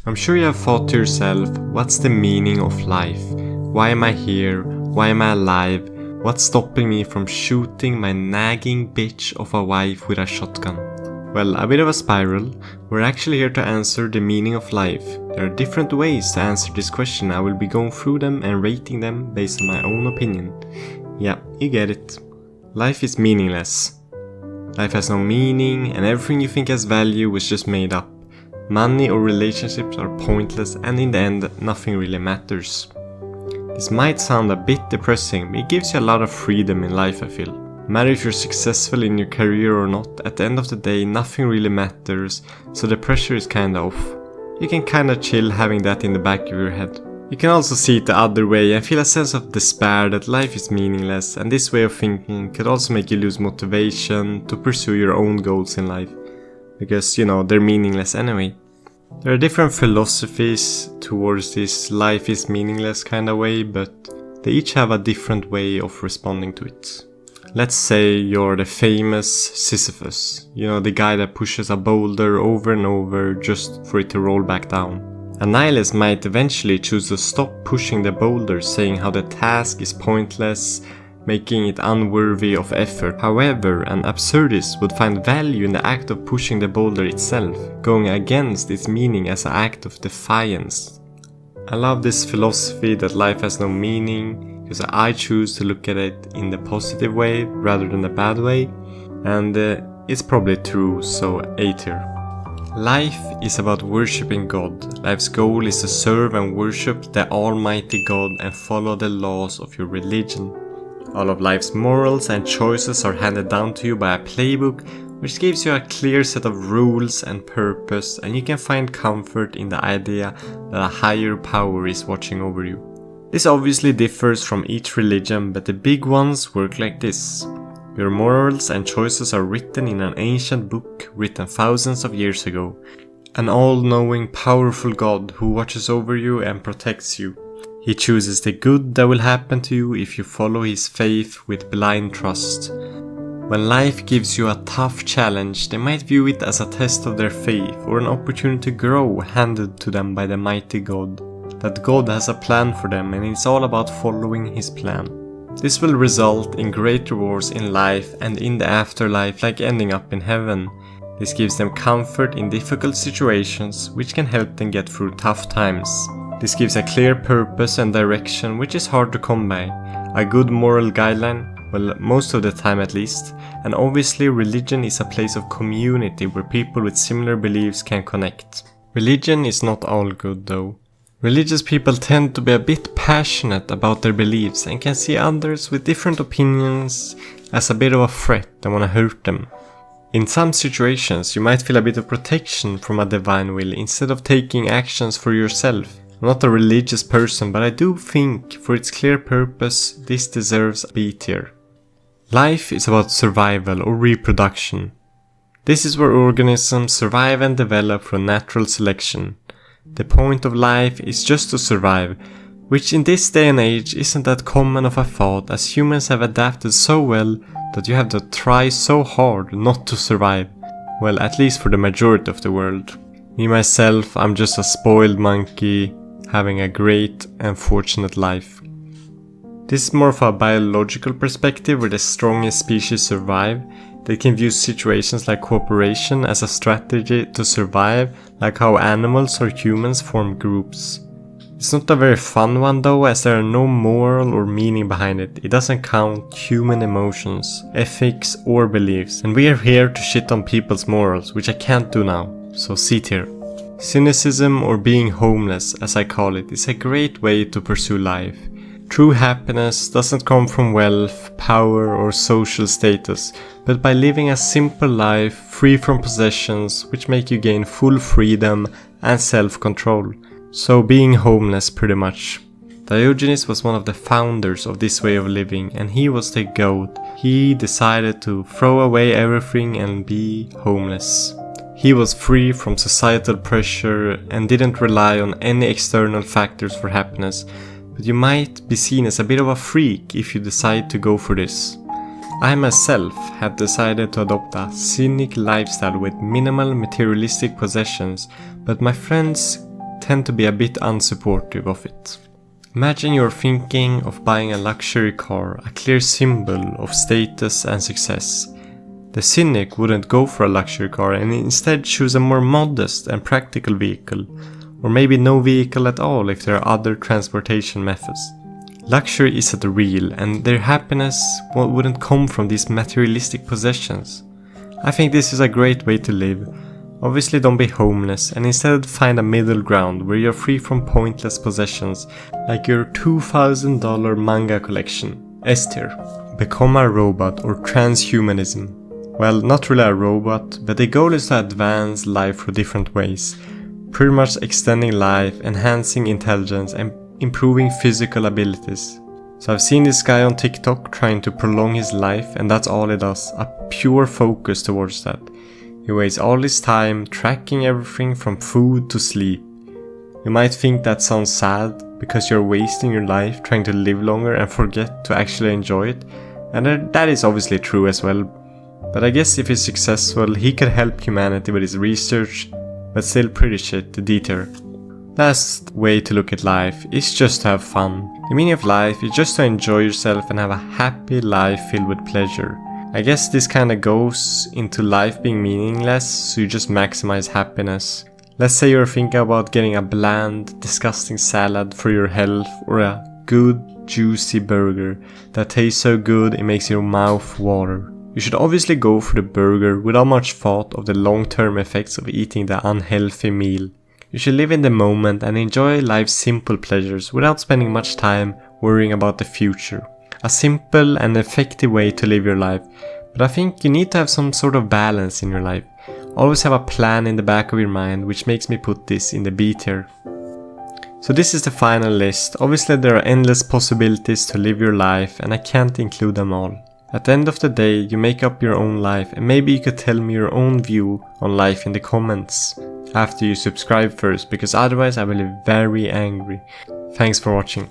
I'm sure you have thought to yourself, what's the meaning of life? Why am I here? Why am I alive? What's stopping me from shooting my nagging bitch of a wife with a shotgun? Well, a bit of a spiral. We're actually here to answer the meaning of life. There are different ways to answer this question. I will be going through them and rating them based on my own opinion. Yeah, you get it. Life is meaningless. Life has no meaning, and everything you think has value was just made up. Money or relationships are pointless, and in the end, nothing really matters. This might sound a bit depressing, but it gives you a lot of freedom in life, I feel. No matter if you're successful in your career or not, at the end of the day, nothing really matters, so the pressure is kinda off. You can kinda chill having that in the back of your head. You can also see it the other way and feel a sense of despair that life is meaningless, and this way of thinking could also make you lose motivation to pursue your own goals in life. Because, they're meaningless anyway. There are different philosophies towards this life is meaningless kind of way, but they each have a different way of responding to it. Let's say you're the famous Sisyphus, the guy that pushes a boulder over and over just for it to roll back down. A nihilist might eventually choose to stop pushing the boulder, saying how the task is pointless, making it unworthy of effort. However, an absurdist would find value in the act of pushing the boulder itself, going against its meaning as an act of defiance. I love this philosophy that life has no meaning, because I choose to look at it in the positive way rather than the bad way, and it's probably true, so A tier. Life is about worshipping God. Life's goal is to serve and worship the Almighty God and follow the laws of your religion. All of life's morals and choices are handed down to you by a playbook, which gives you a clear set of rules and purpose, and you can find comfort in the idea that a higher power is watching over you. This obviously differs from each religion, but the big ones work like this. Your morals and choices are written in an ancient book written thousands of years ago. An all-knowing, powerful God who watches over you and protects you. He chooses the good that will happen to you if you follow his faith with blind trust. When life gives you a tough challenge, they might view it as a test of their faith or an opportunity to grow handed to them by the mighty God. That God has a plan for them, and it's all about following his plan. This will result in great rewards in life and in the afterlife, like ending up in heaven. This gives them comfort in difficult situations, which can help them get through tough times. This gives a clear purpose and direction, which is hard to come by. A good moral guideline, well, most of the time at least. And obviously religion is a place of community where people with similar beliefs can connect. Religion is not all good though. Religious people tend to be a bit passionate about their beliefs and can see others with different opinions as a bit of a threat and want to hurt them. In some situations, you might feel a bit of protection from a divine will instead of taking actions for yourself. I'm not a religious person, but I do think for its clear purpose, this deserves a B tier. Life is about survival or reproduction. This is where organisms survive and develop through natural selection. The point of life is just to survive, which in this day and age isn't that common of a thought, as humans have adapted so well that you have to try so hard not to survive. Well, at least for the majority of the world. Me myself, I'm just a spoiled monkey having a great and fortunate life. This is more of a biological perspective where the strongest species survive. They can view situations like cooperation as a strategy to survive, like how animals or humans form groups. It's not a very fun one though, as there are no moral or meaning behind it. It doesn't count human emotions, ethics or beliefs, and we are here to shit on people's morals, which I can't do now, so C tier. Cynicism, or being homeless as I call it, is a great way to pursue life. True happiness doesn't come from wealth, power or social status, but by living a simple life free from possessions which make you gain full freedom and self-control. So being homeless pretty much. Diogenes was one of the founders of this way of living, and he was the GOAT. He decided to throw away everything and be homeless. He was free from societal pressure and didn't rely on any external factors for happiness. But you might be seen as a bit of a freak if you decide to go for this. I myself have decided to adopt a cynic lifestyle with minimal materialistic possessions, but my friends tend to be a bit unsupportive of it. Imagine you're thinking of buying a luxury car, a clear symbol of status and success. The cynic wouldn't go for a luxury car and instead choose a more modest and practical vehicle, or maybe no vehicle at all if there are other transportation methods. Luxury isn't real, and their happiness wouldn't come from these materialistic possessions. I think this is a great way to live. Obviously don't be homeless, and instead find a middle ground where you're free from pointless possessions like your $2,000 manga collection. S tier. Become a robot or transhumanism. Well, not really a robot, but the goal is to advance life through different ways. Pretty much extending life, enhancing intelligence, and improving physical abilities. So I've seen this guy on TikTok trying to prolong his life, and that's all he does, a pure focus towards that. He wastes all his time tracking everything from food to sleep. You might think that sounds sad, because you're wasting your life trying to live longer and forget to actually enjoy it, and that is obviously true as well. But I guess if he's successful, he could help humanity with his research, but still pretty shit to deter. Last way to look at life is just to have fun. The meaning of life is just to enjoy yourself and have a happy life filled with pleasure. I guess this kinda goes into life being meaningless, so you just maximize happiness. Let's say you're thinking about getting a bland, disgusting salad for your health, or a good, juicy burger that tastes so good it makes your mouth water. You should obviously go for the burger without much thought of the long-term effects of eating the unhealthy meal. You should live in the moment and enjoy life's simple pleasures without spending much time worrying about the future. A simple and effective way to live your life, but I think you need to have some sort of balance in your life. Always have a plan in the back of your mind, which makes me put this in the B tier. So this is the final list. Obviously there are endless possibilities to live your life and I can't include them all. At the end of the day, you make up your own life, and maybe you could tell me your own view on life in the comments after you subscribe first, because otherwise I will be very angry. Thanks for watching.